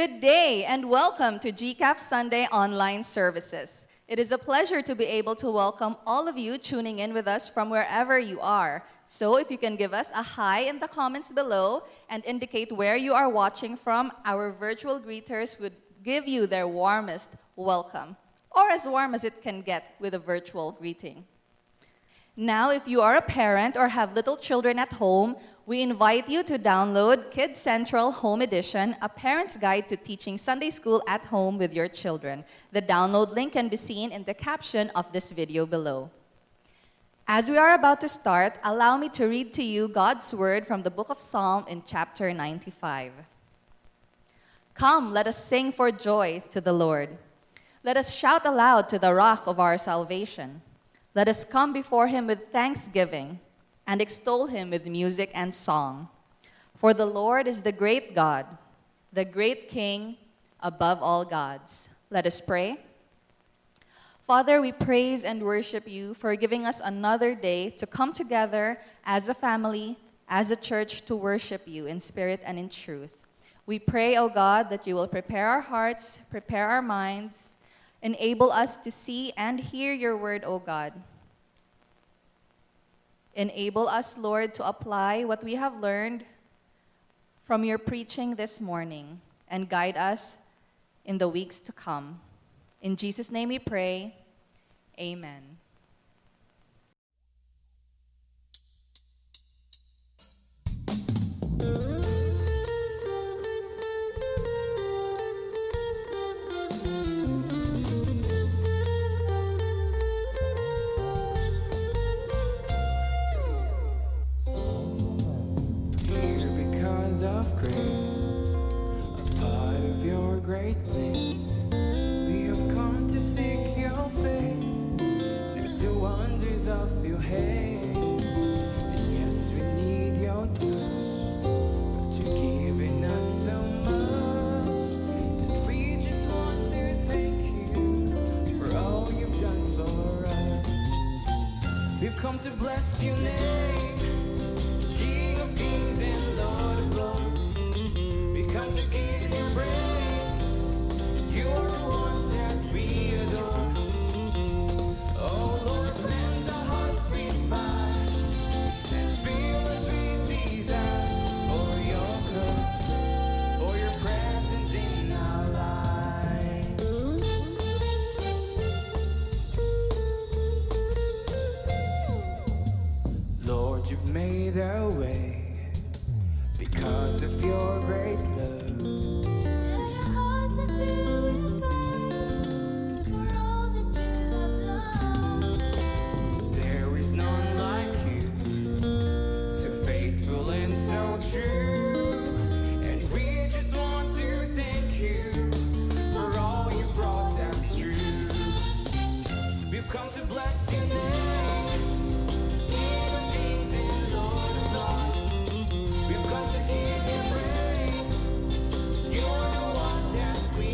Good day and welcome to GCAF Sunday online services. It is a pleasure to be able to welcome all of you tuning in with us from wherever you are. So if you can give us a hi in the comments below and indicate where you are watching from, our virtual greeters would give you their warmest welcome, or as warm as it can get with a virtual greeting. Now, if you are a parent or have little children at home, we invite you to download Kids Central Home Edition, a parent's guide to teaching Sunday school at home with your children. The download link can be seen in the caption of this video below. As we are about to start, allow me to read to you God's word from the book of Psalm in chapter 95. Come, let us sing for joy to the Lord. Let us shout aloud to the rock of our salvation. Let us come before him with thanksgiving and extol him with music and song. For the Lord is the great God, the great King above all gods. Let us pray. Father, we praise and worship you for giving us another day to come together as a family, as a church to worship you in spirit and in truth. We pray, O God, that you will prepare our hearts, prepare our minds, enable us to see and hear your word, O God. Enable us, Lord, to apply what we have learned from your preaching this morning and guide us in the weeks to come. In Jesus' name we pray, amen. Of grace, a part of your great plan. We have come to seek your face, and to wonders of your hands. And yes, we need your touch, but you're giving us so much. And we just want to thank you for all you've done for us. We've come to bless your name, King of kings and Lord of lords. Come to give you praise. You are the one that we adore. Oh Lord, cleanse our hearts with fire and feel as we desire for your grace, for your presence in our lives. Lord, you've made a way because of your great love. Let our hearts are filled with praise for all that you have done. There is none like you, so faithful and so true. And we just want to thank you for all you brought us through. We've come to bless your name, King of kings and Lord of lords. We've come to give you praise. You're the one that we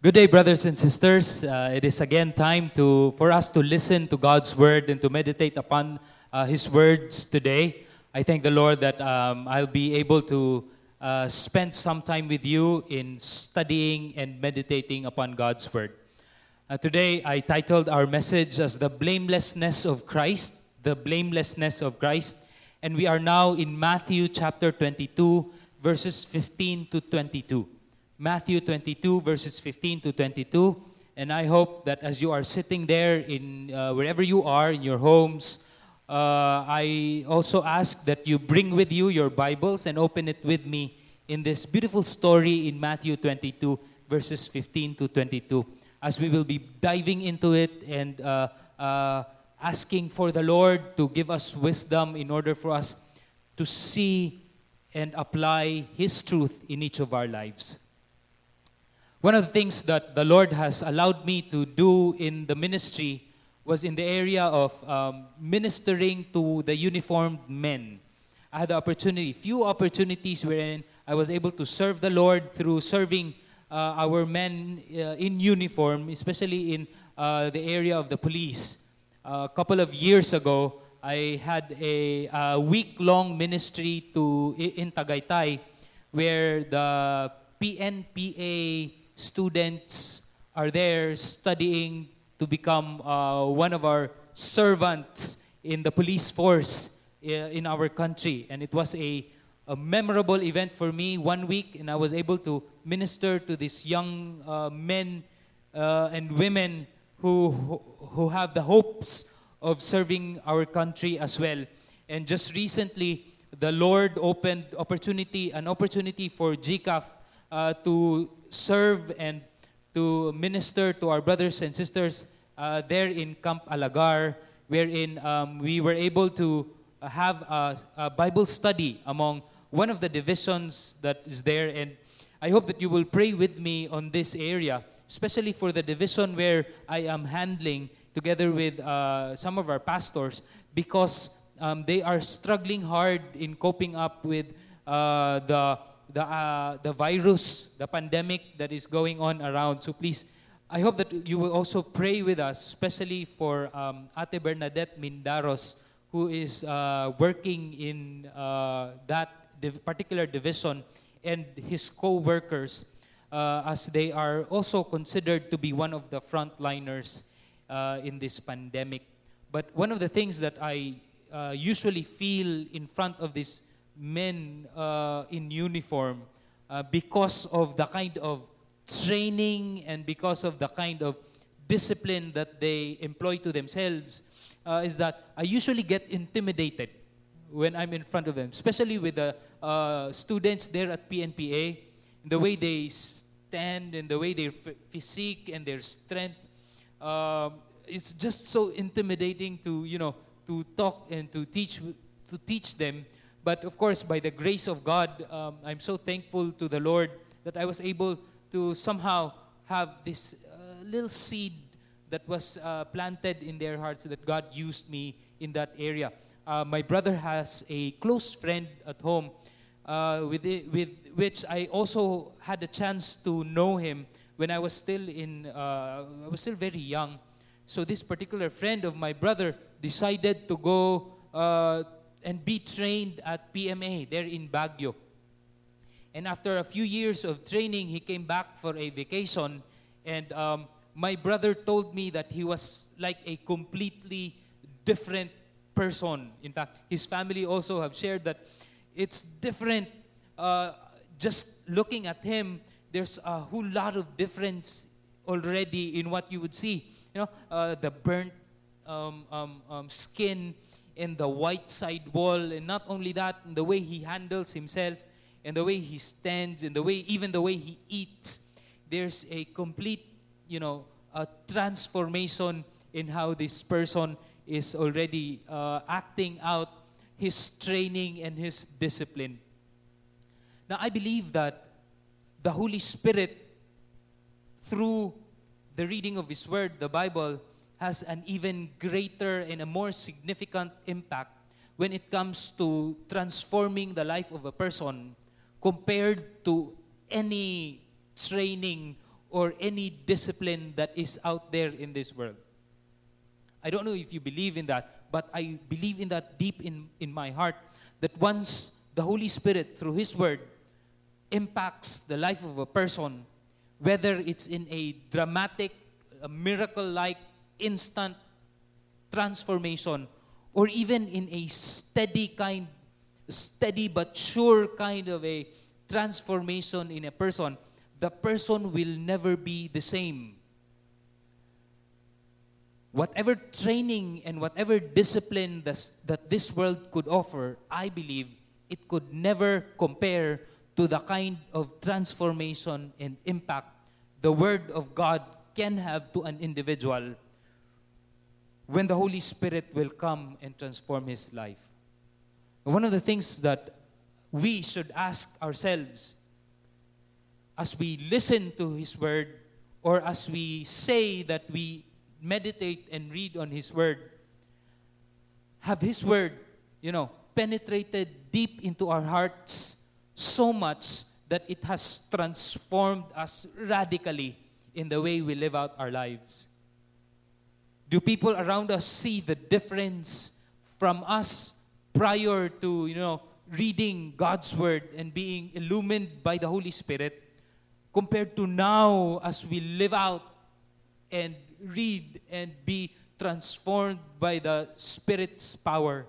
Good day, brothers and sisters. It is again time for us to listen to God's word and to meditate upon His words today. I thank the Lord that I'll be able to spend some time with you in studying and meditating upon God's word. Today, I titled our message as the blamelessness of Christ, the blamelessness of Christ. And we are now in Matthew chapter 22, verses 15 to 22. Matthew 22, verses 15 to 22. And I hope that as you are sitting there in wherever you are, in your homes, I also ask that you bring with you your Bibles and open it with me in this beautiful story in Matthew 22, verses 15 to 22. As we will be diving into it and asking for the Lord to give us wisdom in order for us to see and apply His truth in each of our lives. One of the things that the Lord has allowed me to do in the ministry was in the area of ministering to the uniformed men. I had the opportunity, few opportunities wherein I was able to serve the Lord through serving our men in uniform, especially in the area of the police. A couple of years ago, I had a week-long ministry in Tagaytay where the PNPA students are there studying to become one of our servants in the police force in our country. And it was a memorable event for me, 1 week, and I was able to minister to these young men and women who have the hopes of serving our country as well. And just recently, the Lord opened an opportunity for GCAF to serve and to minister to our brothers and sisters there in Camp Alagar, wherein we were able to have a Bible study among one of the divisions that is there. And I hope that you will pray with me on this area, especially for the division where I am handling together with some of our pastors, because they are struggling hard in coping up with the virus, the pandemic that is going on around. So please, I hope that you will also pray with us, especially for Ate Bernadette Mindaros, who is working in that particular division, and his co-workers, as they are also considered to be one of the frontliners in this pandemic. But one of the things that I usually feel in front of these men in uniform, because of the kind of training and because of the kind of discipline that they employ to themselves, is that I usually get intimidated when I'm in front of them, especially with the students there at PNPA, the way they stand and the way their physique and their strength. It's just so intimidating to talk and to teach them. But of course, by the grace of God, I'm so thankful to the Lord that I was able to somehow have this little seed that was planted in their hearts, that God used me in that area. My brother has a close friend at home with which I also had a chance to know him when I was still very young. So this particular friend of my brother decided to go and be trained at PMA there in Baguio. And after a few years of training, he came back for a vacation. And my brother told me that he was like a completely different person. In fact, his family also have shared that it's different. Just looking at him, there's a whole lot of difference already in what you would see. The burnt skin and the white side wall, and not only that, the way he handles himself and the way he stands and even the way he eats. There's a complete, a transformation in how this person is already acting out his training and his discipline. Now, I believe that the Holy Spirit, through the reading of His Word, the Bible, has an even greater and a more significant impact when it comes to transforming the life of a person compared to any training or any discipline that is out there in this world. I don't know if you believe in that, but I believe in that deep in my heart, that once the Holy Spirit, through His Word, impacts the life of a person, whether it's in a dramatic, a miracle-like, instant transformation, or even in a steady but sure kind of a transformation in a person, the person will never be the same. Whatever training and whatever discipline that this world could offer, I believe it could never compare to the kind of transformation and impact the Word of God can have to an individual when the Holy Spirit will come and transform his life. One of the things that we should ask ourselves as we listen to His Word, or as we say that we meditate and read on His Word, have His Word, penetrated deep into our hearts so much that it has transformed us radically in the way we live out our lives? Do people around us see the difference from us prior to, reading God's Word and being illumined by the Holy Spirit, compared to now as we live out and read and be transformed by the Spirit's power?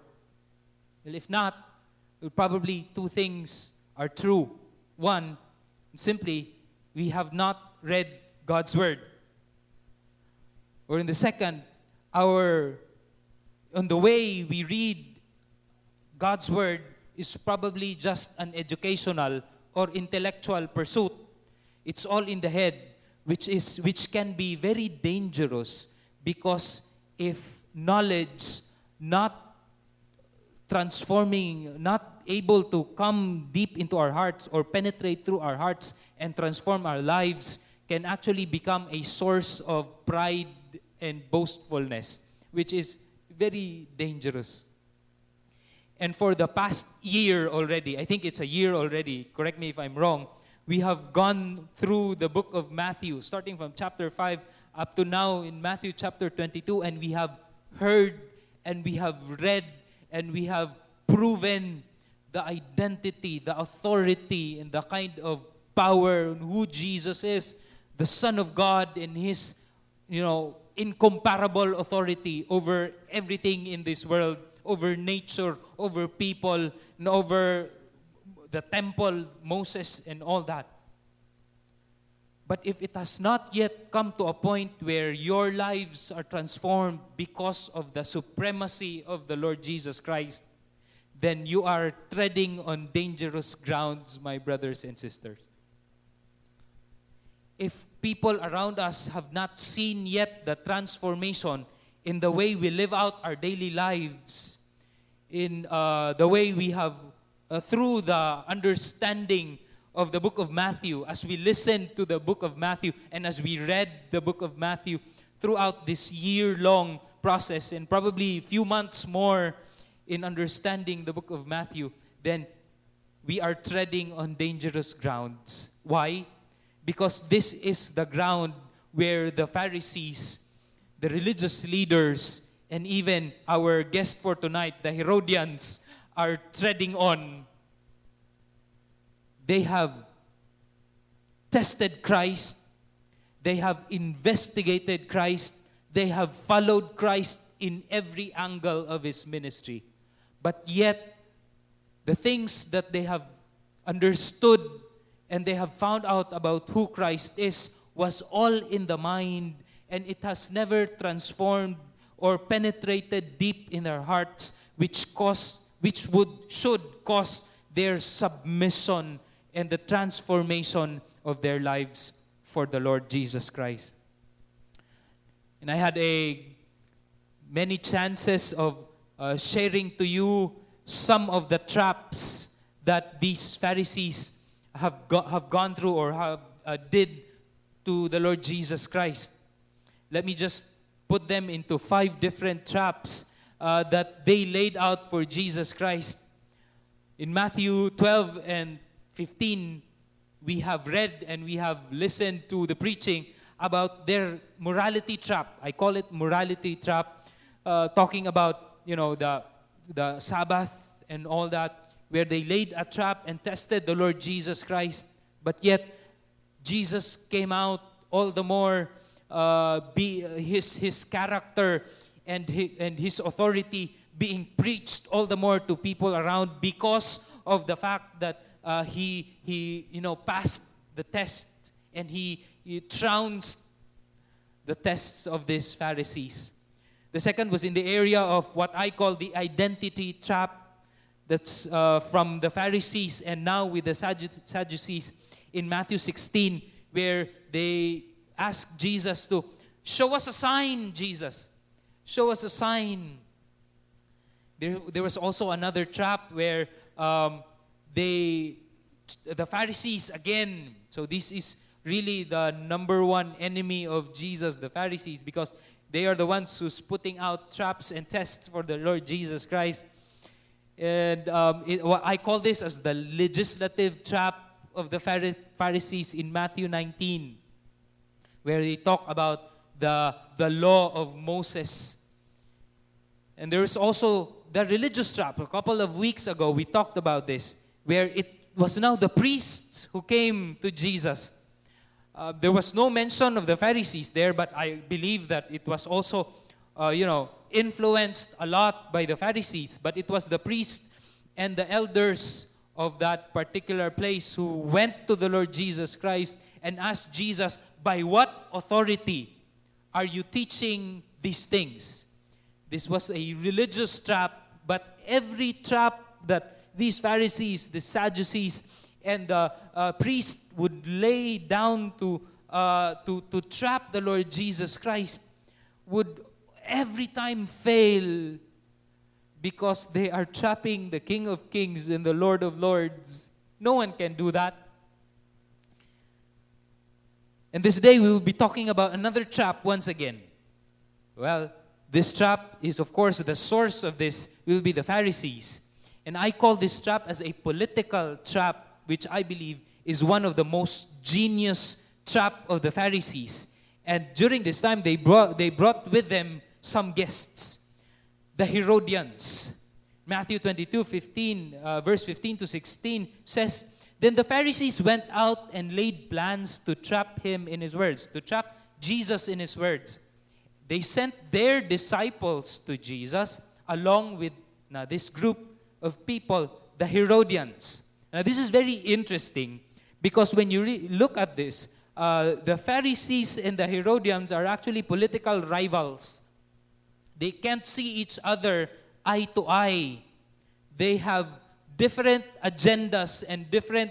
Well, if not, probably two things are true. One, simply, we have not read God's Word. Or in the second, on the way we read God's Word is probably just an educational or intellectual pursuit. It's all in the head, which can be very dangerous, because if knowledge not transforming, not able to come deep into our hearts or penetrate through our hearts and transform our lives, can actually become a source of pride and boastfulness, which is very dangerous. And for the past year already, I think it's a year already, correct me if I'm wrong, we have gone through the book of Matthew, starting from chapter 5 up to now in Matthew chapter 22, and we have heard and we have read and we have proven the identity, the authority, and the kind of power and who Jesus is, the Son of God, and His, incomparable authority over everything in this world, over nature, over people, and over the temple, Moses, and all that. But if it has not yet come to a point where your lives are transformed because of the supremacy of the Lord Jesus Christ, then you are treading on dangerous grounds, my brothers and sisters. If people around us have not seen yet the transformation in the way we live out our daily lives, in the way we have, through the understanding of the book of Matthew, as we listen to the book of Matthew and as we read the book of Matthew throughout this year-long process, and probably a few months more in understanding the book of Matthew, then we are treading on dangerous grounds. Why? Because this is the ground where the Pharisees, the religious leaders, and even our guest for tonight, the Herodians, are treading on. They have tested Christ. They have investigated Christ. They have followed Christ in every angle of His ministry. But yet, the things that they have understood and they have found out about who Christ is was all in the mind, and it has never transformed or penetrated deep in their hearts, which should cause their submission and the transformation of their lives for the Lord Jesus Christ. And I had many chances of sharing to you some of the traps that these Pharisees have gone through or did to the Lord Jesus Christ. Let me just put them into 5 different traps that they laid out for Jesus Christ. In Matthew 12 and 15, we have read and we have listened to the preaching about their morality trap. I call it morality trap, talking about, the Sabbath and all that, where they laid a trap and tested the Lord Jesus Christ. But yet, Jesus came out all the more, his character and his authority being preached all the more to people around because of the fact that he passed the test, and he trounced the tests of these Pharisees. The second was in the area of what I call the identity trap. That's from the Pharisees and now with the Sadducees in Matthew 16, where they asked Jesus to show us a sign, Jesus. Show us a sign. There was also another trap where the Pharisees, again, so this is really the number one enemy of Jesus, the Pharisees, because they are the ones who's putting out traps and tests for the Lord Jesus Christ. And I call this as the legislative trap of the Pharisees in Matthew 19, where they talk about the law of Moses. And there is also the religious trap. A couple of weeks ago, we talked about this, where it was now the priests who came to Jesus. There was no mention of the Pharisees there, but I believe that it was also, influenced a lot by the Pharisees. But it was the priests and the elders of that particular place who went to the Lord Jesus Christ and asked Jesus, by what authority are you teaching these things? This was a religious trap, but every trap that these Pharisees, the Sadducees, and the priests would lay down to trap the Lord Jesus Christ would every time fail, because they are trapping the King of Kings and the Lord of Lords. No one can do that. And this day we will be talking about another trap once again. Well, this trap is, of course, the source of this will be the Pharisees. And I call this trap as a political trap, which I believe is one of the most genius trap of the Pharisees. And during this time, they brought with them some guests, the Herodians. Matthew 22:15, verse 15 to 16 says, "Then the Pharisees went out and laid plans to trap him in his words," to trap Jesus in his words. They sent their disciples to Jesus along with this group of people, the Herodians. Now, this is very interesting because when you look at this, the Pharisees and the Herodians are actually political rivals. They can't see each other eye to eye. They have different agendas and different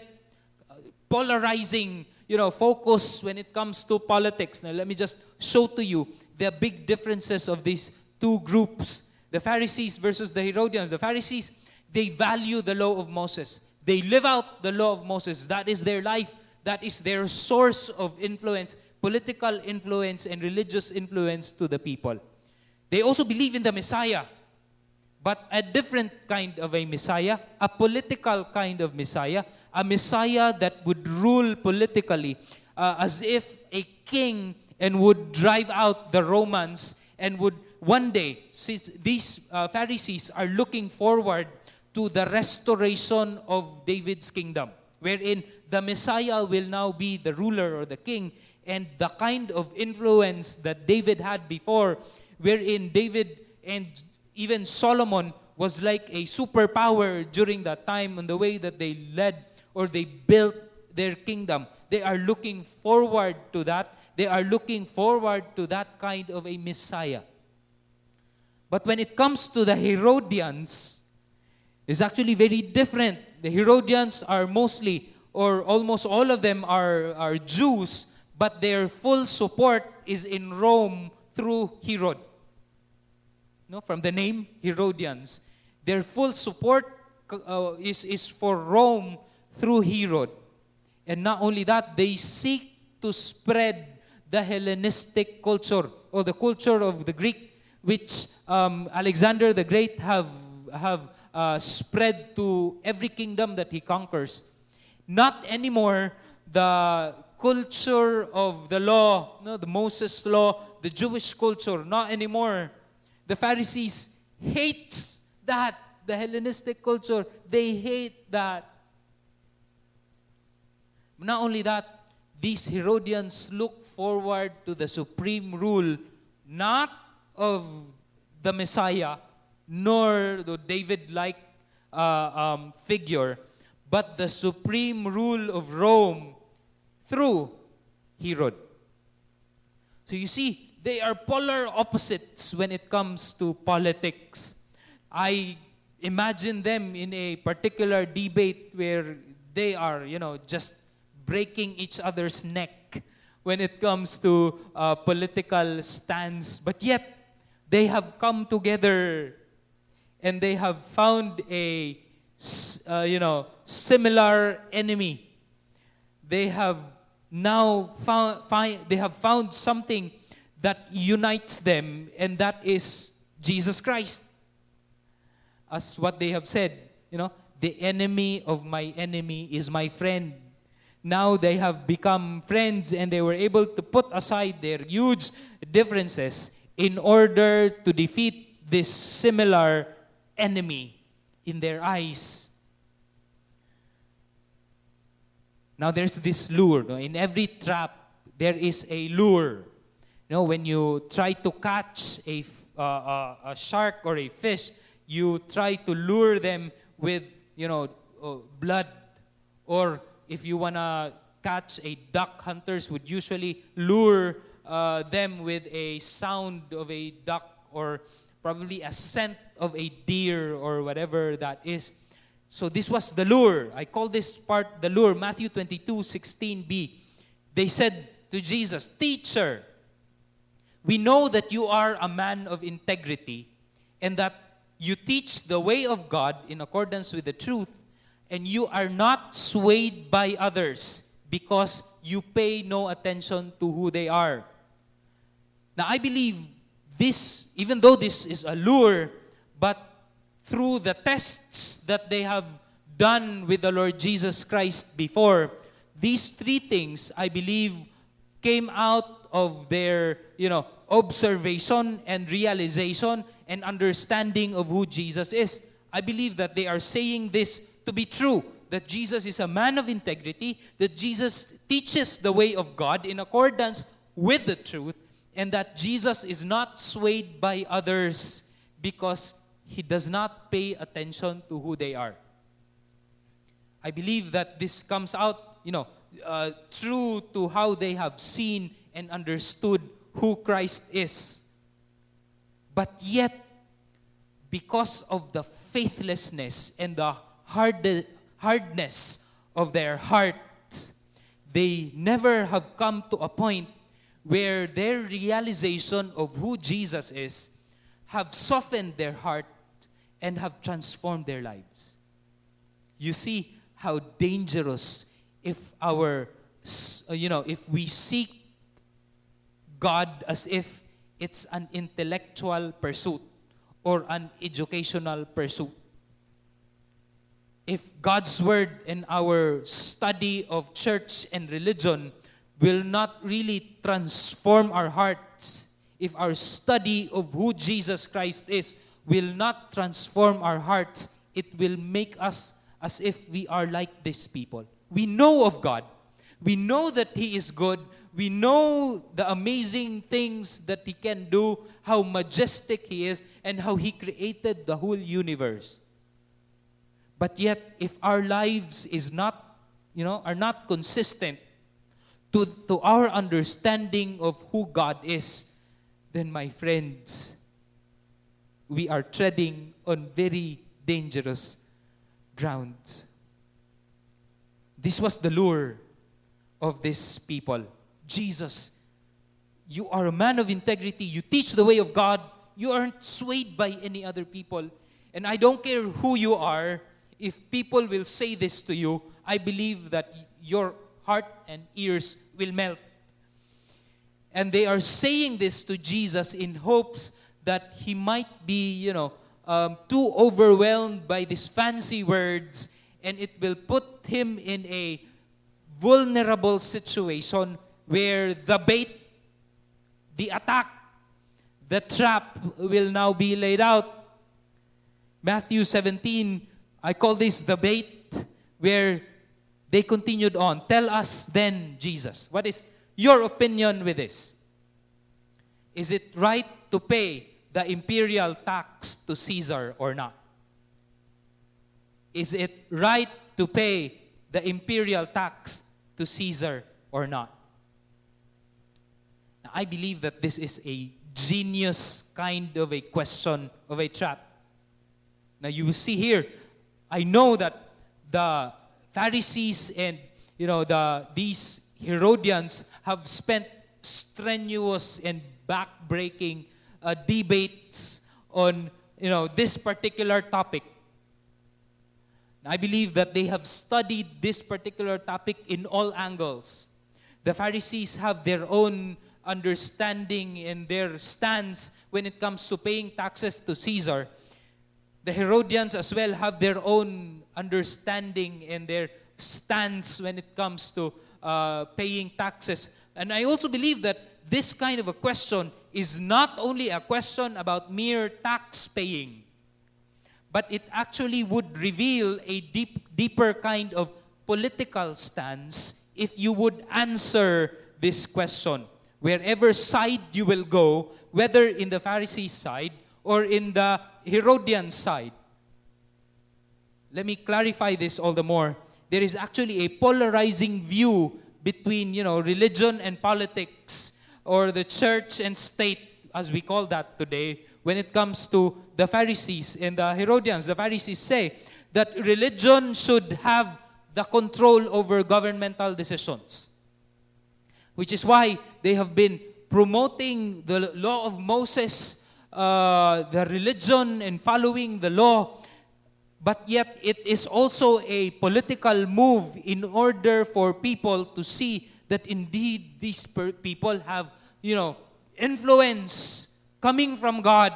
polarizing, focus when it comes to politics. Now, let me just show to you the big differences of these two groups. The Pharisees versus the Herodians. The Pharisees, they value the law of Moses. They live out the law of Moses. That is their life. That is their source of influence, political influence and religious influence to the people. They also believe in the Messiah, but a different kind of a Messiah, a political kind of Messiah, a Messiah that would rule politically as if a king and would drive out the Romans and would one day, these Pharisees are looking forward to the restoration of David's kingdom, wherein the Messiah will now be the ruler or the king, and the kind of influence that David had before, wherein David and even Solomon was like a superpower during that time in the way that they led or they built their kingdom. They are looking forward to that. They are looking forward to that kind of a Messiah. But when it comes to the Herodians, it's actually very different. The Herodians are mostly, or almost all of them are Jews, but their full support is in Rome through Herod. From the name Herodians. Their full support is for Rome through Herod. And not only that, they seek to spread the Hellenistic culture or the culture of the Greek, which Alexander the Great have spread to every kingdom that he conquers. Not anymore the culture of the law, no, the Moses law, the Jewish culture. Not anymore. The Pharisees hates that. The Hellenistic culture, they hate that. Not only that, these Herodians look forward to the supreme rule, not of the Messiah, nor the David-like figure, but the supreme rule of Rome through Herod. So you see, they are polar opposites when it comes to politics. I imagine them in a particular debate where they are, just breaking each other's neck when it comes to political stance. But yet, they have come together and they have found a, similar enemy. They have now found something that unites them, and that is Jesus Christ. As what they have said, the enemy of my enemy is my friend. Now they have become friends, and they were able to put aside their huge differences in order to defeat this similar enemy in their eyes. Now there's this lure. No? In every trap, there is a lure. When you try to catch a shark or a fish, you try to lure them with, blood. Or if you want to catch a duck, hunters would usually lure them with a sound of a duck, or probably a scent of a deer, or whatever that is. So this was the lure. I call this part the lure. Matthew 22:16b. They said to Jesus, "Teacher, we know that you are a man of integrity, and that you teach the way of God in accordance with the truth, and you are not swayed by others because you pay no attention to who they are." Now, I believe this, even though this is a lure, but through the tests that they have done with the Lord Jesus Christ before, these three things, I believe, came out of their, observation and realization and understanding of who Jesus is. I believe that they are saying this to be true, that Jesus is a man of integrity, that Jesus teaches the way of God in accordance with the truth, and that Jesus is not swayed by others because he does not pay attention to who they are. I believe that this comes out, true to how they have seen and understood who Christ is. But yet, because of the faithlessness and the hardness of their hearts, they never have come to a point where their realization of who Jesus is have softened their heart and have transformed their lives. You see how dangerous if we seek God as if it's an intellectual pursuit or an educational pursuit. If God's word and our study of church and religion will not really transform our hearts, if our study of who Jesus Christ is will not transform our hearts, it will make us as if we are like these people. We know of God. We know that He is good. We know the amazing things that He can do, how majestic He is, and how He created the whole universe. But yet, if our lives are not consistent to our understanding of who God is, then my friends, we are treading on very dangerous grounds. This was the lure of these people. Jesus, you are a man of integrity. You teach the way of God. You aren't swayed by any other people. And I don't care who you are. If people will say this to you, I believe that your heart and ears will melt. And they are saying this to Jesus in hopes that he might be, too overwhelmed by these fancy words, and it will put him in a vulnerable situation where the bait, the attack, the trap will now be laid out. Matthew 17, I call this the bait, where they continued on. Tell us then, Jesus, what is your opinion with this? Is it right to pay the imperial tax to Caesar or not? Is it right to pay the imperial tax to Caesar or not? Now, I believe that this is a genius kind of a question, of a trap. Now you will see here, I know that the Pharisees and these Herodians have spent strenuous and back-breaking debates on this particular topic. I believe that they have studied this particular topic in all angles. The Pharisees have their own understanding and their stance when it comes to paying taxes to Caesar. The Herodians as well have their own understanding and their stance when it comes to paying taxes. And I also believe that this kind of a question is not only a question about mere tax paying, but it actually would reveal a deeper kind of political stance if you would answer this question. Wherever side you will go, whether in the Pharisee side or in the Herodian side. Let me clarify this all the more. There is actually a polarizing view between, religion and politics, or the church and state, as we call that today, when it comes to the Pharisees and the Herodians. The Pharisees say that religion should have the control over governmental decisions, which is why they have been promoting the law of Moses, the religion and following the law. But yet it is also a political move in order for people to see that indeed these people have, influence coming from God.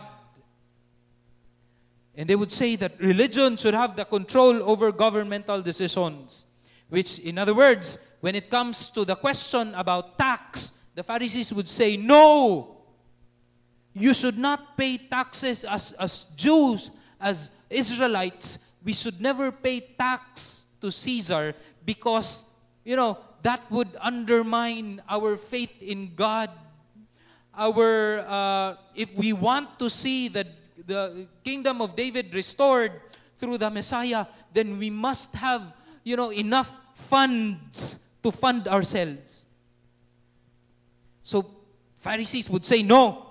And they would say that religion should have the control over governmental decisions. Which, in other words, when it comes to the question about tax, the Pharisees would say, no, you should not pay taxes as Jews, as Israelites. We should never pay tax to Caesar because, that would undermine our faith in God. If we want to see the kingdom of David restored through the Messiah, then we must have, enough funds to fund ourselves. So Pharisees would say no.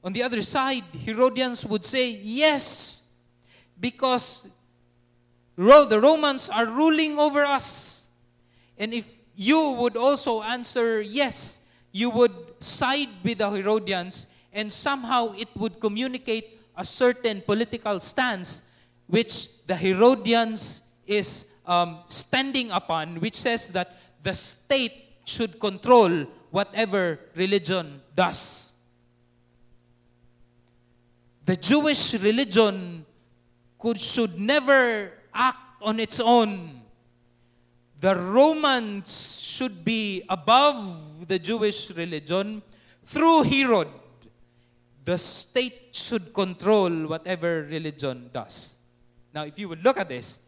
On the other side, Herodians would say yes, because the Romans are ruling over us. And if you would also answer yes, you would side with the Herodians, and somehow it would communicate a certain political stance which the Herodians is standing upon, which says that the state should control whatever religion does. The Jewish religion should never act on its own. The Romans should be above the Jewish religion. Through Herod, the state should control whatever religion does. Now, if you would look at this,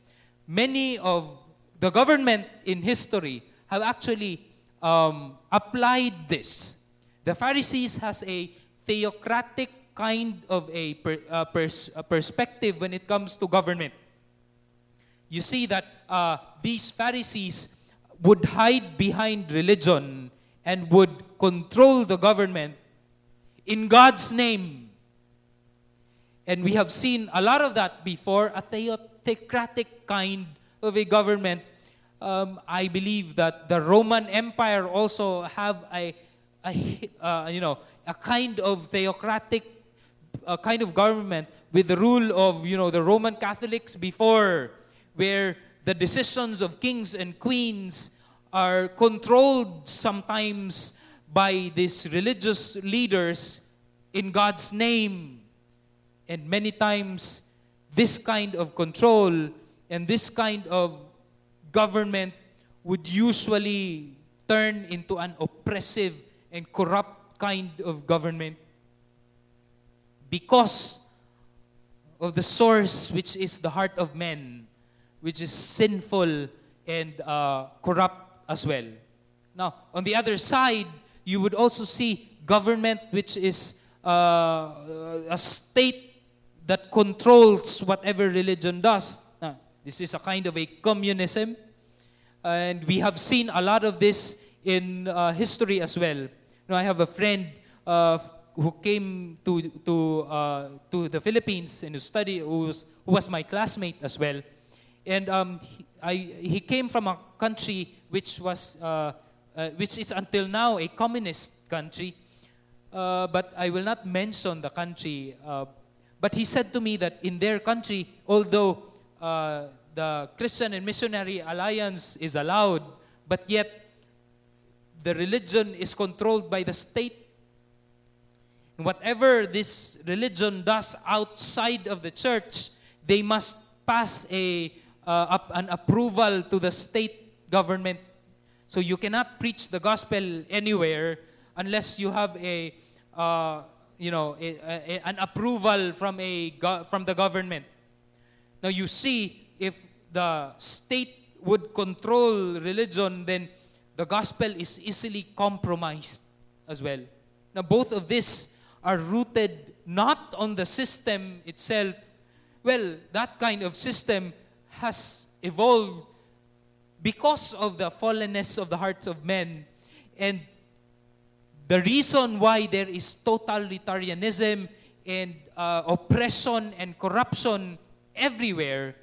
many of the government in history have actually applied this. The Pharisees has a theocratic kind of a perspective when it comes to government. You see that these Pharisees would hide behind religion and would control the government in God's name. And we have seen a lot of that before, a theocratic kind of a government. I believe that the Roman Empire also have a kind of theocratic kind of government with the rule of, the Roman Catholics before, where the decisions of kings and queens are controlled sometimes by these religious leaders in God's name. And many times, this kind of control and this kind of government would usually turn into an oppressive and corrupt kind of government because of the source, which is the heart of men, which is sinful and corrupt as well. Now, on the other side, you would also see government, which is a state that controls whatever religion does. Now, this is a kind of a communism, and we have seen a lot of this in history as well. I have a friend who came to the Philippines and who was my classmate as well, and he came from a country which is until now a communist country, but I will not mention the country. But he said to me that in their country, although the Christian and Missionary Alliance is allowed, but yet the religion is controlled by the state. And whatever this religion does outside of the church, they must pass an approval to the state government. So you cannot preach the gospel anywhere unless you have an approval from the government. Now you see, if the state would control religion, then the gospel is easily compromised as well. Now both of these are rooted not on the system itself. Well, that kind of system has evolved because of the fallenness of the hearts of men. And the reason why there is totalitarianism and oppression and corruption everywhere,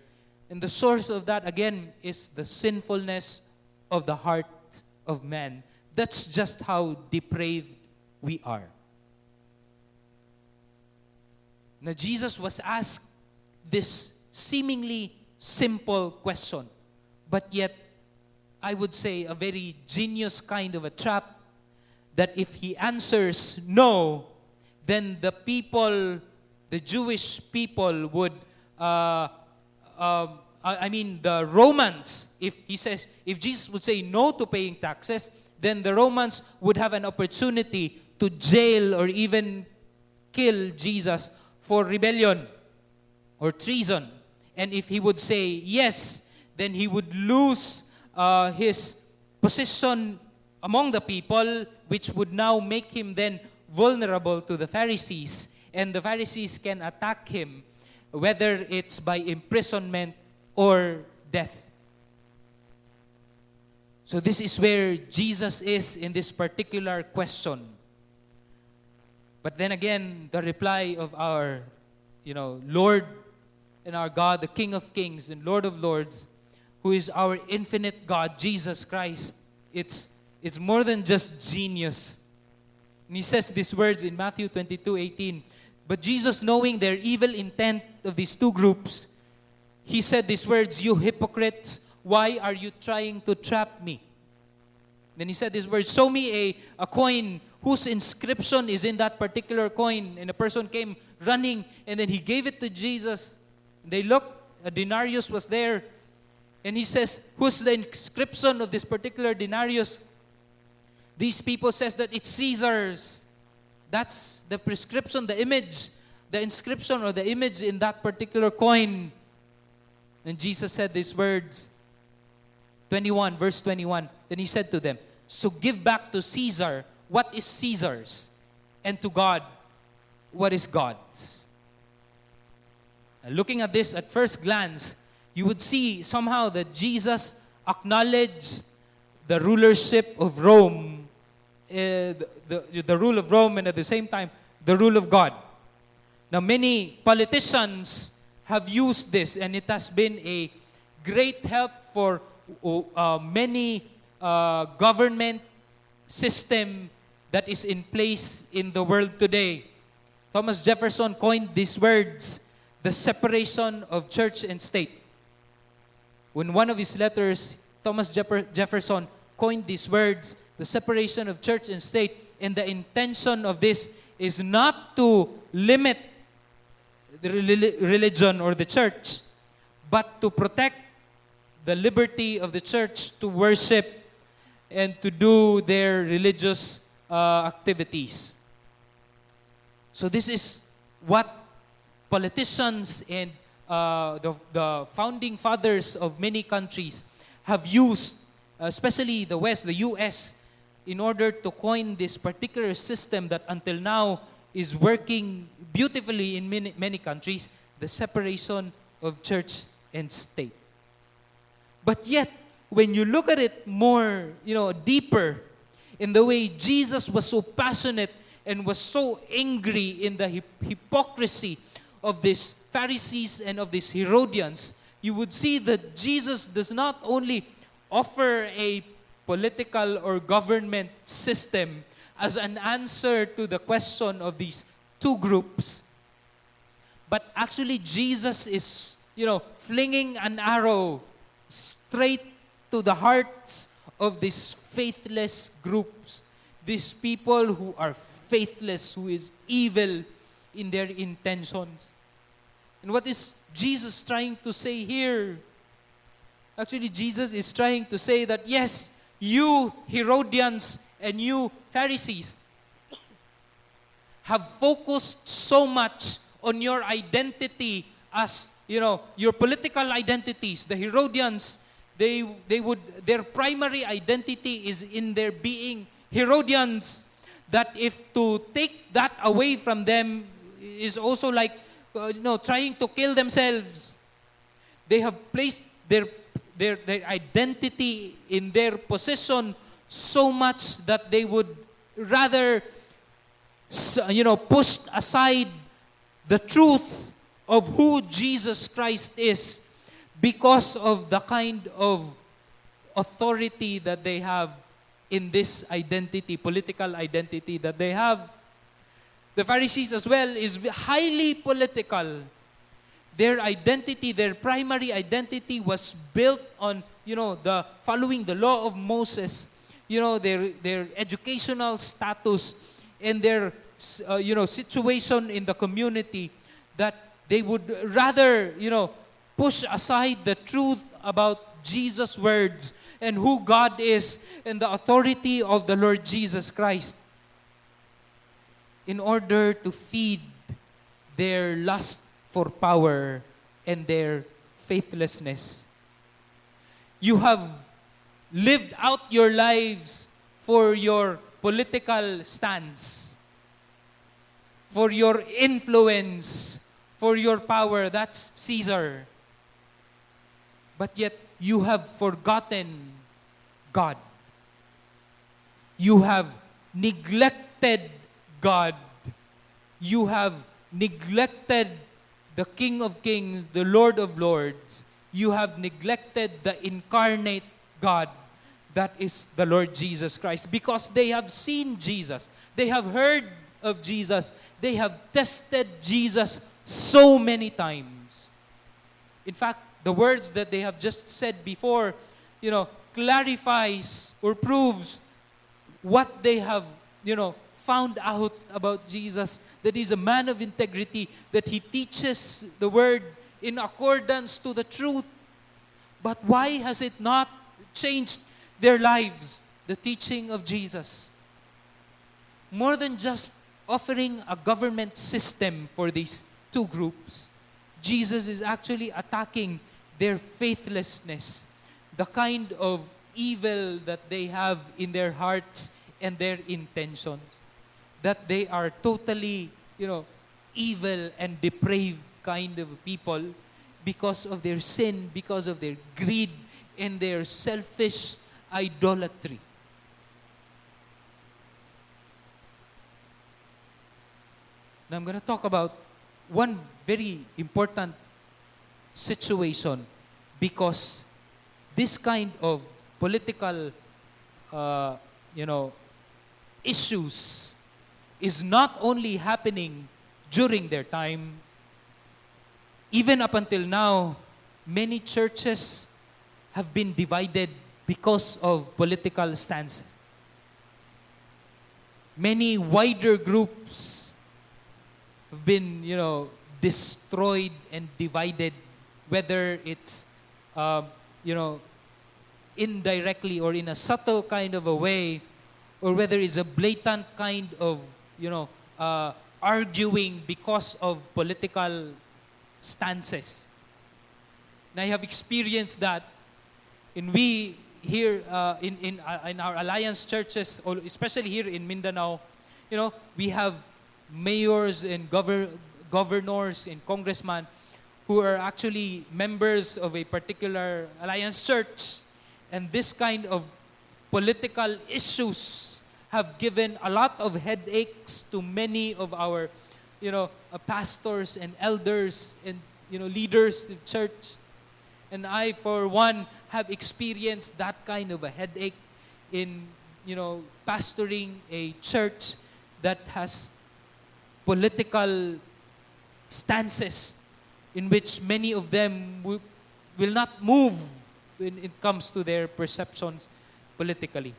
and the source of that again is the sinfulness of the heart of man. That's just how depraved we are. Now Jesus was asked this seemingly simple question, but yet I would say a very genius kind of a trap, that if he answers no, then the Jewish people would, the Romans, if Jesus would say no to paying taxes, then the Romans would have an opportunity to jail or even kill Jesus for rebellion or treason. And if he would say yes, then he would lose his position among the people, which would now make him then vulnerable to the Pharisees. And the Pharisees can attack him, whether it's by imprisonment or death. So this is where Jesus is in this particular question. But then again, the reply of our, Lord and our God, the King of Kings and Lord of Lords, who is our infinite God, Jesus Christ, it's more than just genius. And he says these words in Matthew 22:18. But Jesus, knowing their evil intent of these two groups, he said these words, "You hypocrites, why are you trying to trap me?" Then he said these words, "Show me a coin whose inscription is in that particular coin." And a person came running, and then he gave it to Jesus. They looked, a denarius was there. And he says, "Who's the inscription of this particular denarius?" These people says that it's Caesar's. That's the prescription, the image, the inscription or the image in that particular coin. And Jesus said these words, verse 21. Then he said to them, "So give back to Caesar what is Caesar's, and to God what is God's." Now, looking at this at first glance, you would see somehow that Jesus acknowledged the rulership of Rome, the rule of Rome, and at the same time, the rule of God. Now, many politicians have used this, and it has been a great help for many government system that is in place in the world today. Thomas Jefferson coined these words, the separation of church and state. In one of his letters, Thomas Jefferson coined these words, the separation of church and state, and the intention of this is not to limit the religion or the church, but to protect the liberty of the church to worship and to do their religious activities. So this is what politicians and the founding fathers of many countries have used, especially the West, the US, in order to coin this particular system that until now is working beautifully in many countries, the separation of church and state. But yet, when you look at it more, deeper, in the way Jesus was so passionate and was so angry in the hypocrisy of these Pharisees and of these Herodians, you would see that Jesus does not only offer a political or government system as an answer to the question of these two groups, but actually Jesus is, flinging an arrow straight to the hearts of these faithless groups, these people who are faithless, who is evil in their intentions. And what is Jesus trying to say here? Actually, Jesus is trying to say that, yes, you Herodians and you Pharisees have focused so much on your identity as, your political identities. The Herodians, their primary identity is in their being Herodians, that if to take that away from them is also like, trying to kill themselves. They have placed their identity in their possession so much that they would rather, push aside the truth of who Jesus Christ is because of the kind of authority that they have in this identity, political identity that they have. The Pharisees as well is highly political. Their identity, their primary identity was built on, the following the law of Moses, their educational status and their, situation in the community, that they would rather, push aside the truth about Jesus' words and who God is and the authority of the Lord Jesus Christ in order to feed their lust for power and their faithlessness. You have lived out your lives for your political stance, for your influence, for your power. That's Caesar. But yet, you have forgotten God. You have neglected God. You have neglected the King of Kings, the Lord of Lords. You have neglected the incarnate God, that is the Lord Jesus Christ, because they have seen Jesus. They have heard of Jesus. They have tested Jesus so many times. In fact, the words that they have just said before, clarifies or proves what they have, found out about Jesus, that he's a man of integrity, that he teaches the word in accordance to the truth. But why has it not changed their lives, the teaching of Jesus? More than just offering a government system for these two groups, Jesus is actually attacking their faithlessness, the kind of evil that they have in their hearts and their intentions, that they are totally, evil and depraved kind of people because of their sin, because of their greed and their selfish idolatry. Now I'm going to talk about one very important situation, because this kind of political, issues is not only happening during their time. Even up until now, many churches have been divided because of political stances. Many wider groups have been, destroyed and divided, whether it's you know, indirectly or in a subtle kind of a way, or whether it's a blatant kind of, arguing because of political stances. And I have experienced that, and we here in our alliance churches, or especially here in Mindanao, we have mayors and governors and congressmen who are actually members of a particular alliance church, and this kind of political issues have given a lot of headaches to many of our, pastors and elders and, leaders in church. And I, for one, have experienced that kind of a headache in, pastoring a church that has political stances in which many of them will not move when it comes to their perceptions politically.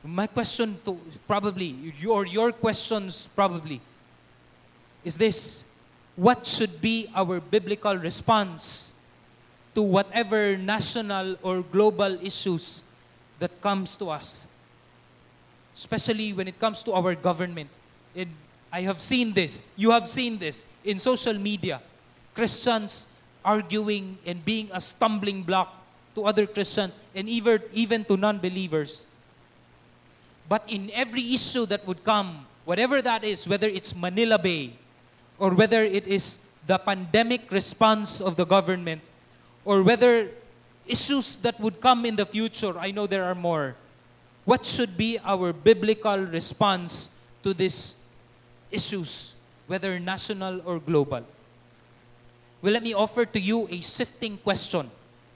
My question to probably, your questions probably, is this: what should be our biblical response to whatever national or global issues that comes to us? Especially when it comes to our government. And I have seen this, you have seen this in social media. Christians arguing and being a stumbling block to other Christians and even to non-believers. But in every issue that would come, whatever that is, whether it's Manila Bay, or whether it is the pandemic response of the government, or whether issues that would come in the future, I know there are more. What should be our biblical response to these issues, whether national or global? Well, let me offer to you a sifting question,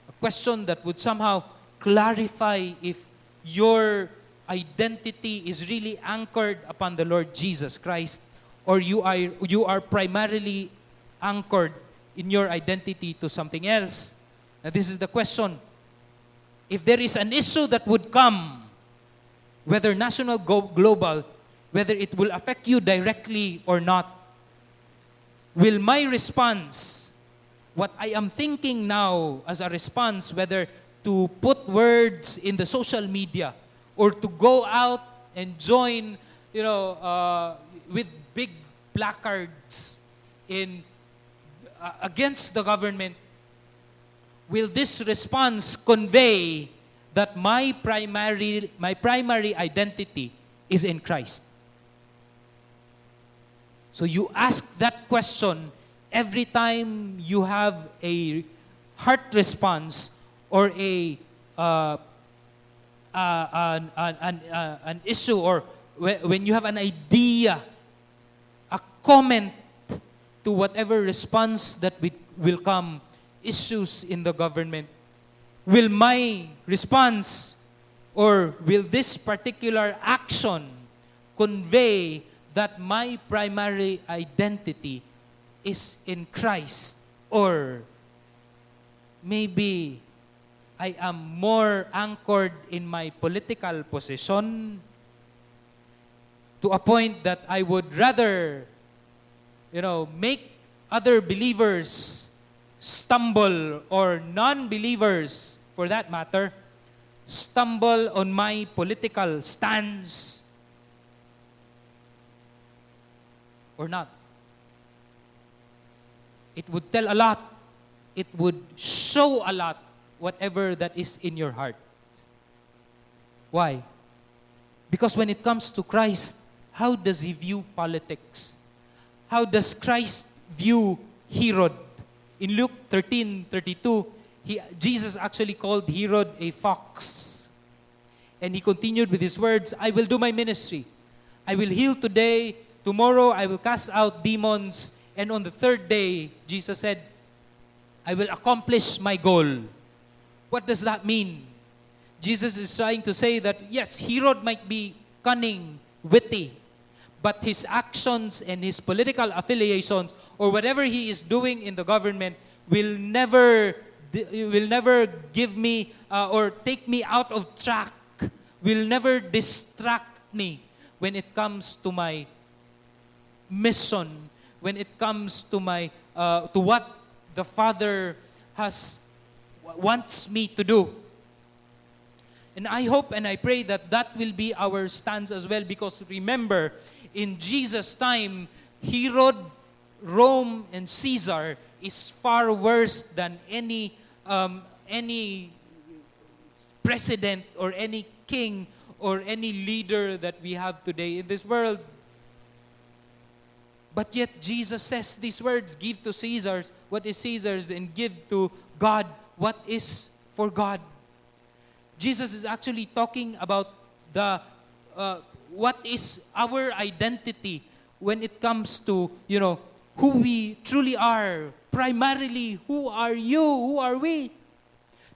a question that would somehow clarify if your identity is really anchored upon the Lord Jesus Christ, or you are primarily anchored in your identity to something else. Now, this is the question. If there is an issue that would come, whether national, global, whether it will affect you directly or not, will my response, what I am thinking now as a response, whether to put words in the social media or to go out and join, with big placards against the government, will this response convey that my primary identity is in Christ? So you ask that question every time you have a heart response or an issue, or when you have an idea, a comment to whatever response that will come, issues in the government. Will my response, or will this particular action convey that my primary identity is in Christ? Or maybe I am more anchored in my political position to a point that I would rather, make other believers stumble, or non-believers, for that matter, stumble on my political stance, or not. It would tell a lot. It would show a lot, whatever that is in your heart. Why? Because when it comes to Christ, how does He view politics? How does Christ view Herod? In Luke 13:32, Jesus actually called Herod a fox. And He continued with His words, I will do my ministry. I will heal today. Tomorrow I will cast out demons. And on the third day, Jesus said, I will accomplish my goal. What does that mean? Jesus is trying to say that, yes, Herod might be cunning, witty, but his actions and his political affiliations, or whatever he is doing in the government, will never give me or take me out of track, will never distract me when it comes to my mission, when it comes to my to what the Father wants me to do. And I hope and I pray that that will be our stance as well, because remember, in Jesus' time, Herod, Rome, and Caesar is far worse than any president or any king or any leader that we have today in this world. But yet Jesus says these words, give to Caesar what is Caesar's and give to God what is for God. Jesus is actually talking about the what is our identity when it comes to, who we truly are. Primarily, who are you? Who are we?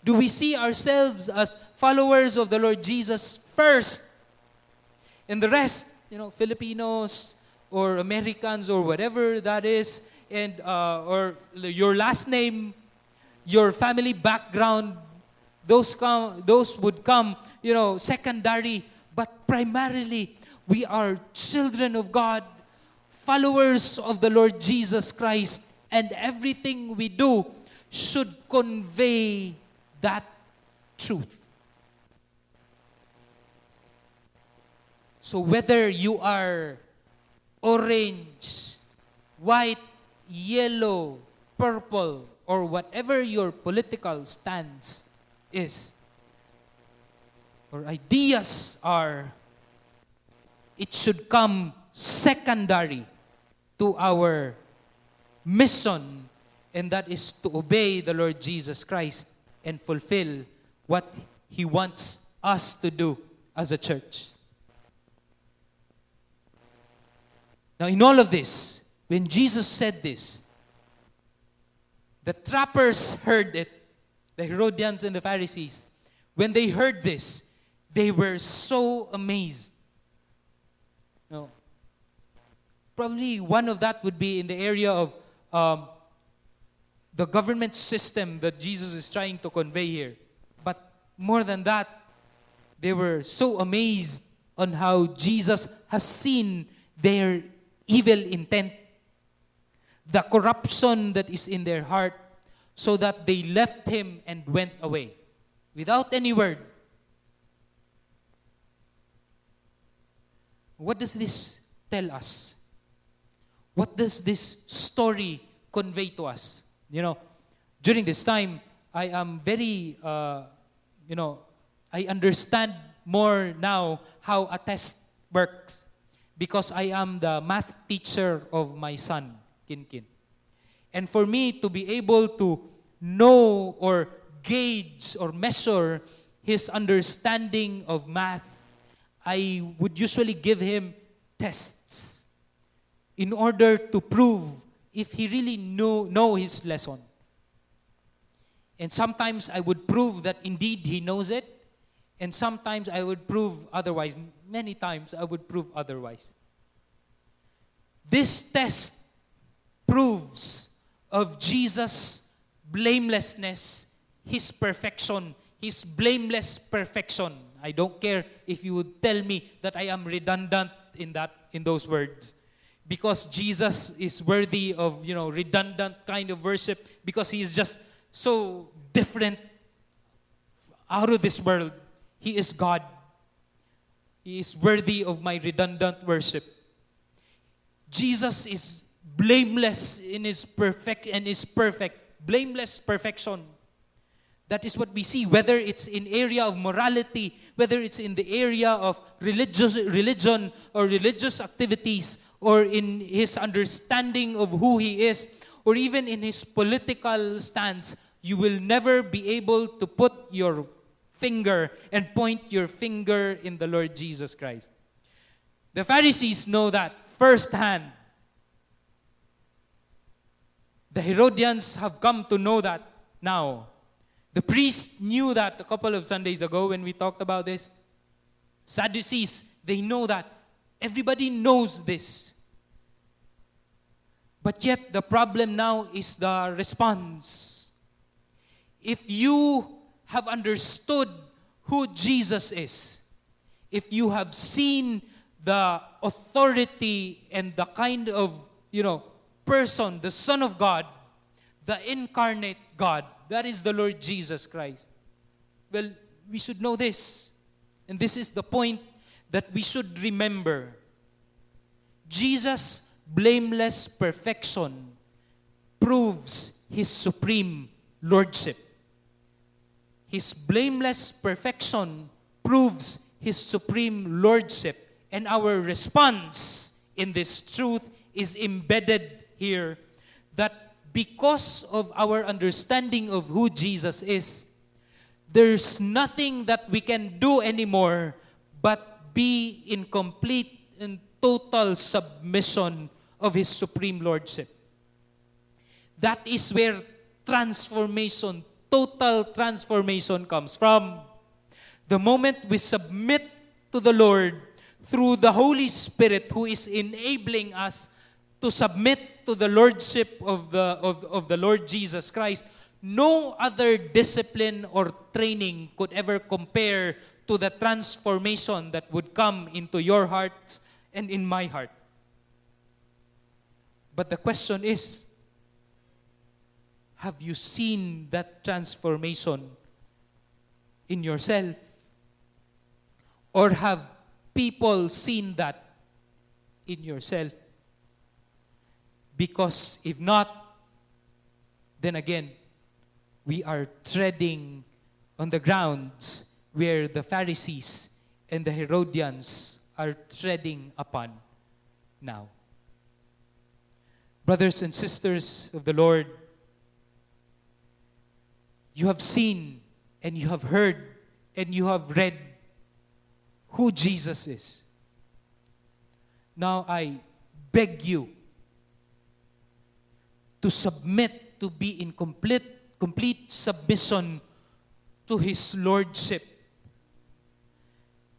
Do we see ourselves as followers of the Lord Jesus first? And the rest, Filipinos or Americans or whatever that is, and or your last name, your family background, those would come, secondary. But primarily, we are children of God, followers of the Lord Jesus Christ, and everything we do should convey that truth. So whether you are orange, white, yellow, purple, or whatever your political stance is, or ideas are, it should come secondary to our mission, and that is to obey the Lord Jesus Christ and fulfill what He wants us to do as a church. Now, in all of this, when Jesus said this, the trappers heard it, the Herodians and the Pharisees. When they heard this, they were so amazed. Probably one of that would be in the area of the government system that Jesus is trying to convey here. But more than that, they were so amazed on how Jesus has seen their evil intent, the corruption that is in their heart, so that they left Him and went away without any word. What does this tell us? What does this story convey to us? During this time, I am very, I understand more now how a test works, because I am the math teacher of my son, Kinkin. And for me to be able to know or gauge or measure his understanding of math, I would usually give him tests in order to prove if he really know his lesson. And sometimes I would prove that indeed he knows it, and sometimes I would prove otherwise. Many times I would prove otherwise. This test proves of Jesus' blamelessness, His perfection, His blameless perfection. I don't care if you would tell me that I am redundant in those words. Because Jesus is worthy of, redundant kind of worship, because He is just so different, out of this world. He is God. He is worthy of my redundant worship. Jesus is blameless in His perfect and is perfect. Blameless perfection. That is what we see, whether it's in area of morality, whether it's in the area of religion or religious activities, or in His understanding of who He is, or even in His political stance. You will never be able to put your finger and point your finger in the Lord Jesus Christ. The Pharisees know that firsthand. The Herodians have come to know that now. The priest knew that a couple of Sundays ago when we talked about this. Sadducees, they know that. Everybody knows this. But yet the problem now is the response. If you have understood who Jesus is, if you have seen the authority and the kind of, person, the Son of God, the incarnate God. That is the Lord Jesus Christ. Well, we should know this. And this is the point that we should remember. Jesus' blameless perfection proves His supreme Lordship. His blameless perfection proves His supreme Lordship. And our response in this truth is embedded here, that because of our understanding of who Jesus is, there's nothing that we can do anymore but be in complete and total submission of His supreme Lordship. That is where transformation, total transformation comes from. The moment we submit to the Lord through the Holy Spirit who is enabling us to submit to the Lordship of the Lord Jesus Christ, no other discipline or training could ever compare to the transformation that would come into your hearts and in my heart. But the question is, have you seen that transformation in yourself? Or have people seen that in yourself? Because if not, then again, we are treading on the grounds where the Pharisees and the Herodians are treading upon now. Brothers and sisters of the Lord, you have seen and you have heard and you have read who Jesus is. Now I beg you to submit, to be in complete submission to His Lordship.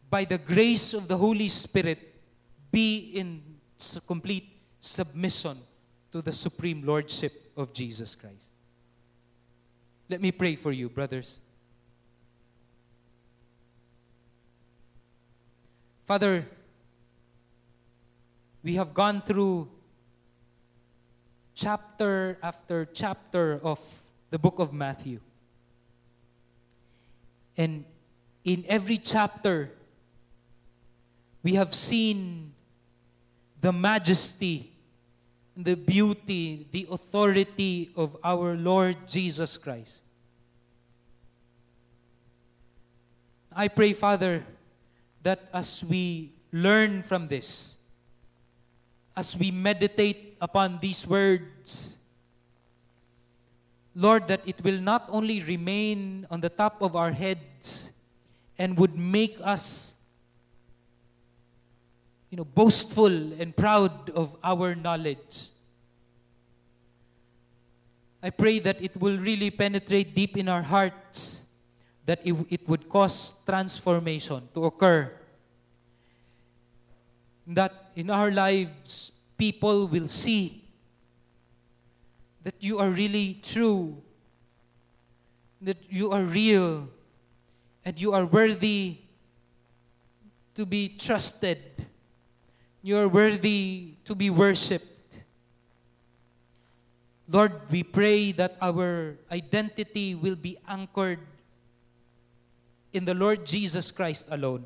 By the grace of the Holy Spirit, be in complete submission to the supreme Lordship of Jesus Christ. Let me pray for you, brothers. Father, we have gone through chapter after chapter of the book of Matthew. And in every chapter, we have seen the majesty, the beauty, the authority of our Lord Jesus Christ. I pray, Father, that as we learn from this, as we meditate upon these words, Lord, that it will not only remain on the top of our heads and would make us boastful and proud of our knowledge. I pray that it will really penetrate deep in our hearts, that it would cause transformation to occur. That in our lives, people will see that you are really true, that you are real, and you are worthy to be trusted. You are worthy to be worshipped. Lord, we pray that our identity will be anchored in the Lord Jesus Christ alone.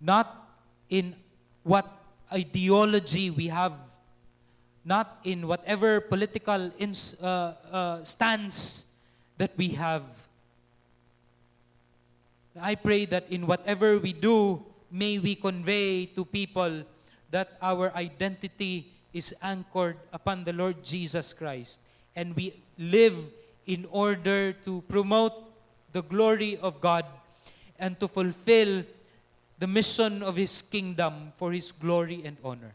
Not in what ideology we have, not in whatever political stance that we have. I pray that in whatever we do, may we convey to people that our identity is anchored upon the Lord Jesus Christ. And we live in order to promote the glory of God and to fulfill the mission of His kingdom for His glory and honor.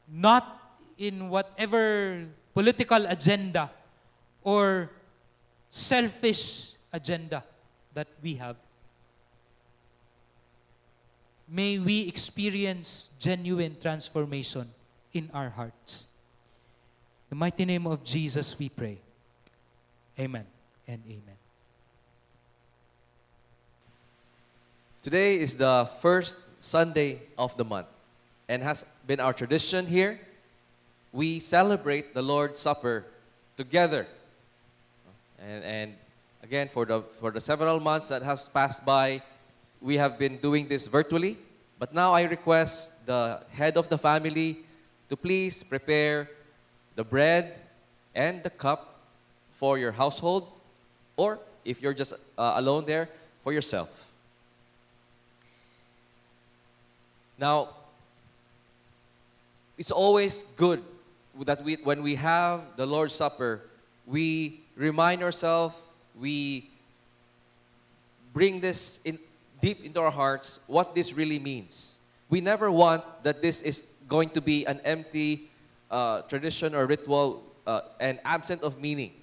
Not in whatever political agenda or selfish agenda that we have. May we experience genuine transformation in our hearts. In the mighty name of Jesus we pray. Amen and amen. Today is the first Sunday of the month and has been our tradition here we celebrate the Lord's Supper together. And again, for the several months that have passed by, we have been doing this virtually. But now I request the head of the family to please prepare the bread and the cup for your household, or if you're just alone there, for yourself. Now, it's always good that when we have the Lord's Supper, we remind ourselves, we bring this in deep into our hearts, what this really means. We never want that this is going to be an empty tradition or ritual and absent of meaning.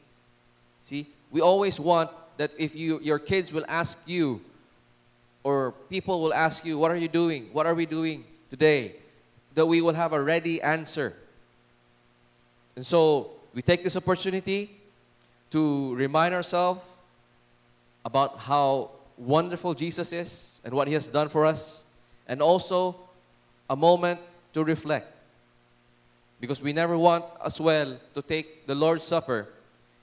See, we always want that if your kids will ask you, or people will ask you, what are you doing? What are we doing today? That we will have a ready answer. And so we take this opportunity to remind ourselves about how wonderful Jesus is and what He has done for us, and also a moment to reflect. Because we never want as well to take the Lord's Supper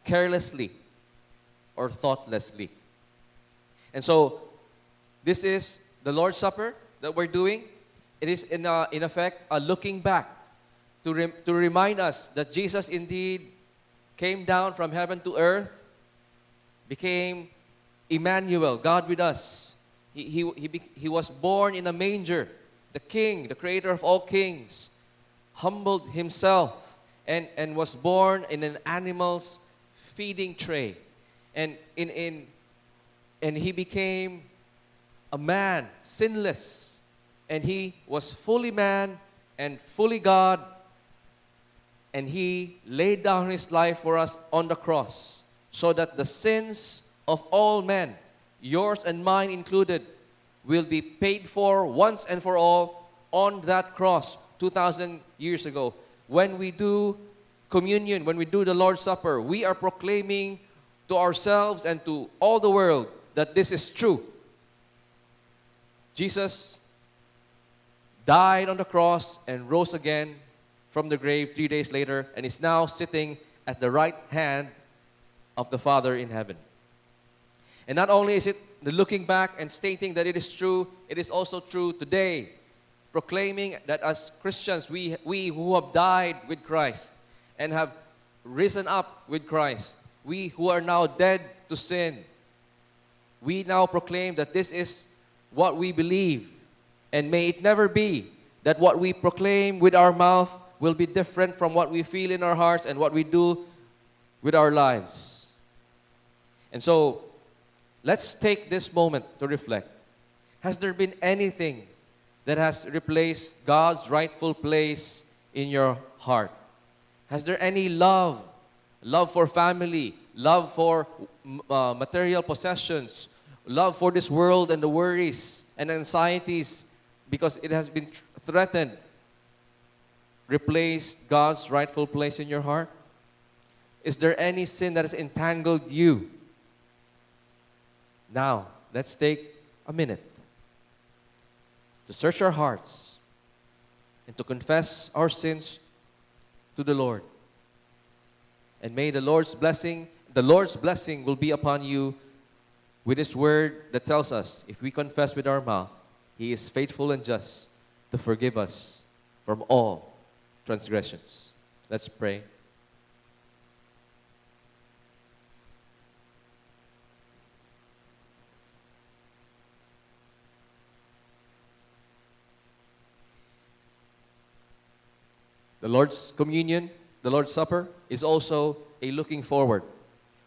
carelessly or thoughtlessly. And so, this is the Lord's Supper that we're doing. It is in effect a looking back to remind us that Jesus indeed came down from heaven to earth, became Emmanuel, God with us. He was born in a manger, the King, the Creator of all kings, humbled Himself and was born in an animal's feeding tray. And He became a man, sinless. And He was fully man and fully God. And He laid down His life for us on the cross, so that the sins of all men, yours and mine included, will be paid for once and for all on that cross 2,000 years ago. When we do communion, when we do the Lord's Supper, we are proclaiming to ourselves and to all the world that this is true. Jesus died on the cross and rose again from the grave 3 days later, and is now sitting at the right hand of the Father in heaven. And not only is it the looking back and stating that it is true, it is also true today, proclaiming that as Christians, we who have died with Christ and have risen up with Christ, we who are now dead to sin, we now proclaim that this is what we believe. And may it never be that what we proclaim with our mouth will be different from what we feel in our hearts and what we do with our lives. And so, let's take this moment to reflect. Has there been anything that has replaced God's rightful place in your heart? Has there any love for family, love for material possessions, love for this world and the worries and anxieties, because it has been threatened, replaced God's rightful place in your heart? Is there any sin that has entangled you? Now, let's take a minute to search our hearts and to confess our sins to the Lord. And may the Lord's blessing will be upon you with His word that tells us, if we confess with our mouth, He is faithful and just to forgive us from all transgressions. Let's pray. The Lord's communion, the Lord's Supper, is also a looking forward.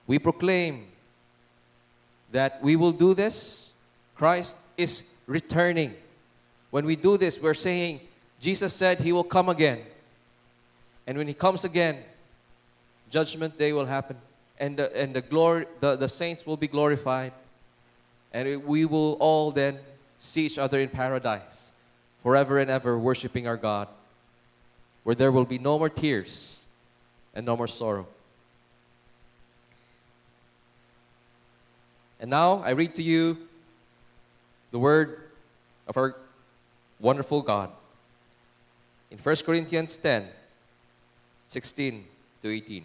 We proclaim that we will do this. Christ is returning. When we do this, we're saying, Jesus said He will come again. And when He comes again, Judgment Day will happen. And the saints will be glorified. And we will all then see each other in paradise, forever and ever worshiping our God, where there will be no more tears and no more sorrow. And now I read to you the word of our wonderful God. In 1 Corinthians 10, 16 to 18.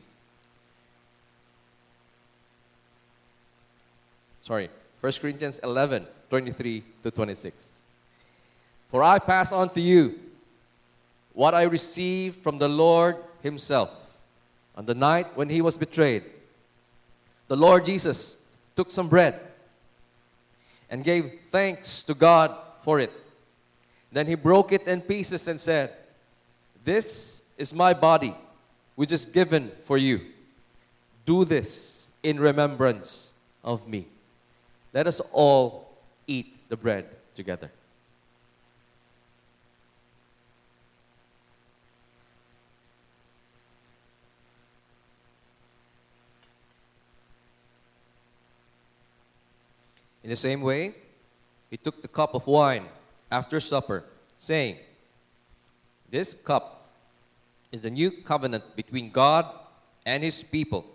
Sorry, 1 Corinthians 11, 23 to 26. For I pass on to you what I received from the Lord himself. On the night when he was betrayed, the Lord Jesus took some bread and gave thanks to God for it. Then he broke it in pieces and said, "This is my body, which is given for you. Do this in remembrance of me." Let us all eat the bread together. In the same way, he took the cup of wine after supper, saying, "This cup is the new covenant between God and his people,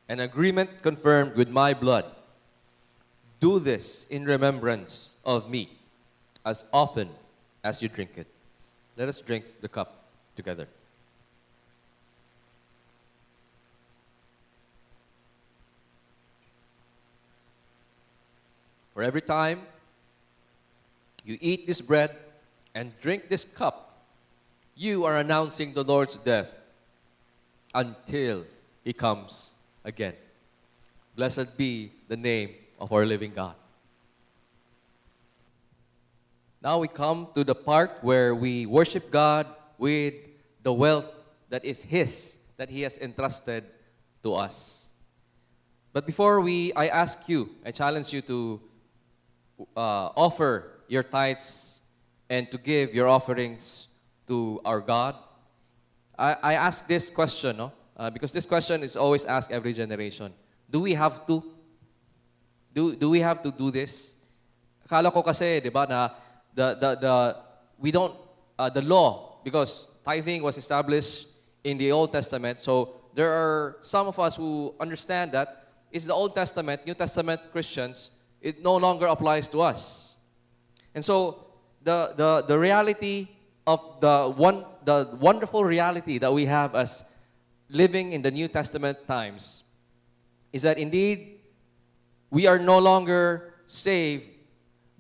an agreement confirmed with my blood. Do this in remembrance of me, as often as you drink it." Let us drink the cup together. For every time you eat this bread and drink this cup, you are announcing the Lord's death until he comes again. Blessed be the name of our living God. Now we come to the part where we worship God with the wealth that is his, that he has entrusted to us. But before I challenge you to offer your tithes and to give your offerings to our God. I ask this question, no? Because this question is always asked every generation. Do we have to? Do we have to do this? Akala ko kasi, di ba, na we don't, the law, because tithing was established in the Old Testament, so there are some of us who understand that it's the Old Testament, New Testament Christians, it no longer applies to us. And so the reality of the wonderful reality that we have as living in the New Testament times is that indeed we are no longer saved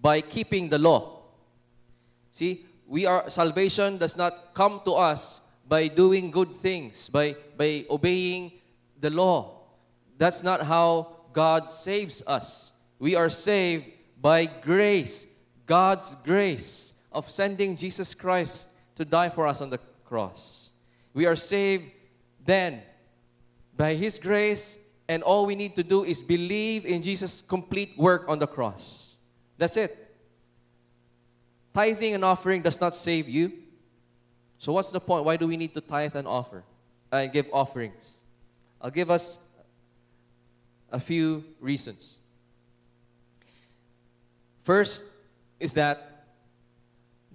by keeping the law. See, salvation does not come to us by doing good things, by obeying the law. That's not how God saves us. We are saved by grace, God's grace of sending Jesus Christ to die for us on the cross. We are saved then by his grace, and all we need to do is believe in Jesus' complete work on the cross. That's it. Tithing and offering does not save you. So what's the point? Why do we need to tithe and offer and give offerings? I'll give us a few reasons. First is that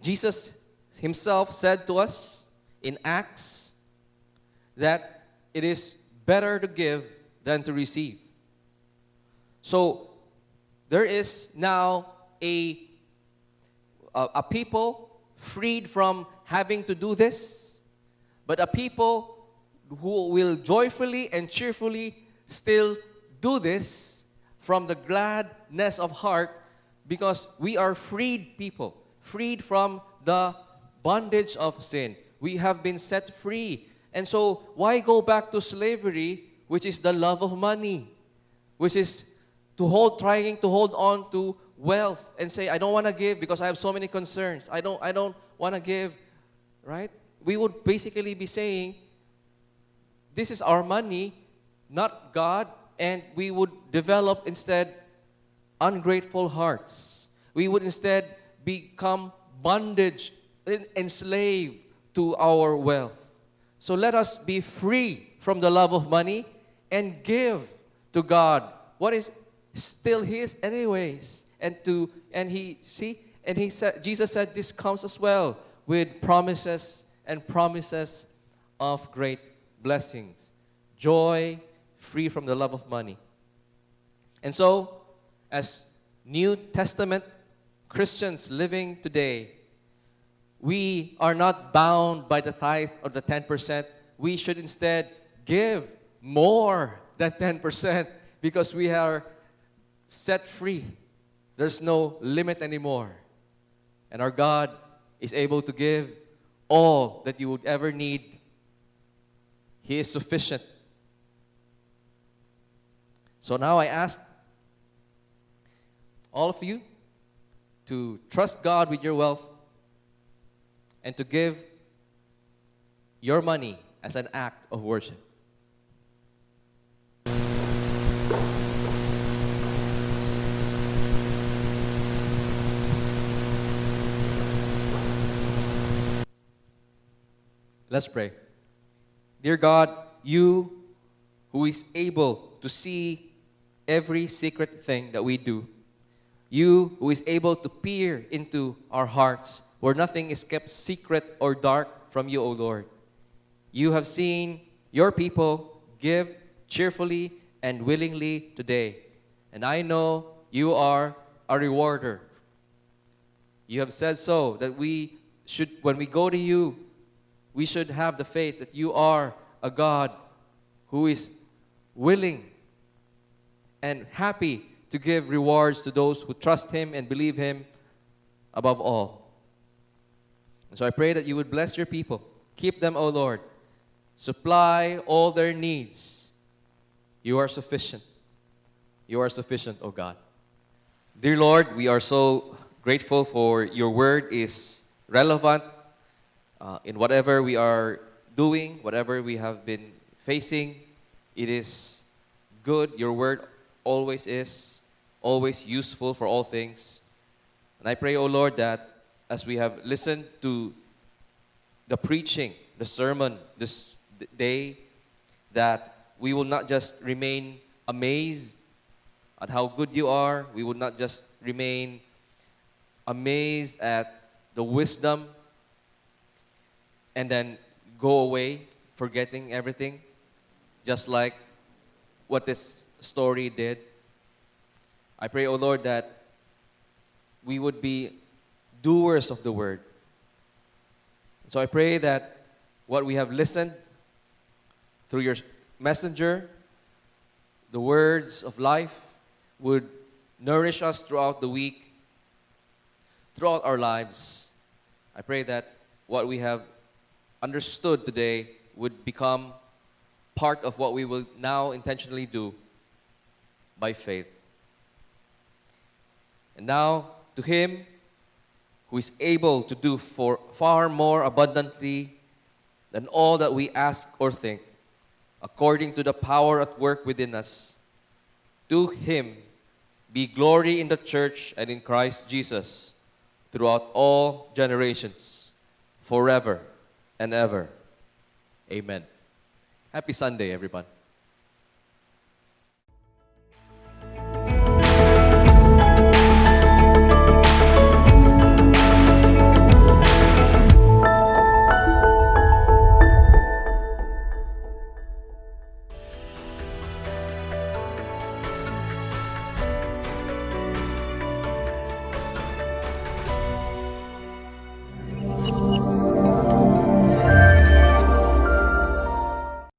Jesus himself said to us in Acts that it is better to give than to receive. So there is now a people freed from having to do this, but a people who will joyfully and cheerfully still do this from the gladness of heart, because we are freed people, freed from the bondage of sin. We have been set free. And so, why go back to slavery, which is the love of money, which is trying to hold on to wealth and say, I don't want to give because I have so many concerns. I don't want to give, right? We would basically be saying, this is our money, not God, and we would develop instead ungrateful hearts. We would instead become bondage, enslaved to our wealth. So let us be free from the love of money and give to God what is still his anyways. Jesus said this comes as well with promises and promises of great blessings. Joy, free from the love of money. And so, as New Testament Christians living today, we are not bound by the tithe or the 10% we should instead give more than 10% because we are set free. There's no limit anymore. And our God is able to give all that you would ever need. He is sufficient. So now I ask all of you to trust God with your wealth and to give your money as an act of worship. Let's pray. Dear God, you who is able to see every secret thing that we do, you who is able to peer into our hearts where nothing is kept secret or dark from you, O Lord. You have seen your people give cheerfully and willingly today. And I know you are a rewarder. You have said so that we should, when we go to you, we should have the faith that you are a God who is willing and happy to give rewards to those who trust Him and believe Him above all. And so I pray that you would bless your people. Keep them, O Lord. Supply all their needs. You are sufficient. You are sufficient, O God. Dear Lord, we are so grateful for your word is relevant in whatever we are doing, whatever we have been facing. It is good. Your word always is, always useful for all things. And I pray, O Lord, that as we have listened to the preaching, the sermon this day, that we will not just remain amazed at how good you are. We will not just remain amazed at the wisdom and then go away forgetting everything, just like what this story did. I pray, O Lord, that we would be doers of the word. So I pray that what we have listened through your messenger, the words of life, would nourish us throughout the week, throughout our lives. I pray that what we have understood today would become part of what we will now intentionally do by faith. And now, to Him who is able to do for far more abundantly than all that we ask or think, according to the power at work within us, to Him be glory in the church and in Christ Jesus throughout all generations, forever and ever. Amen. Happy Sunday, everyone.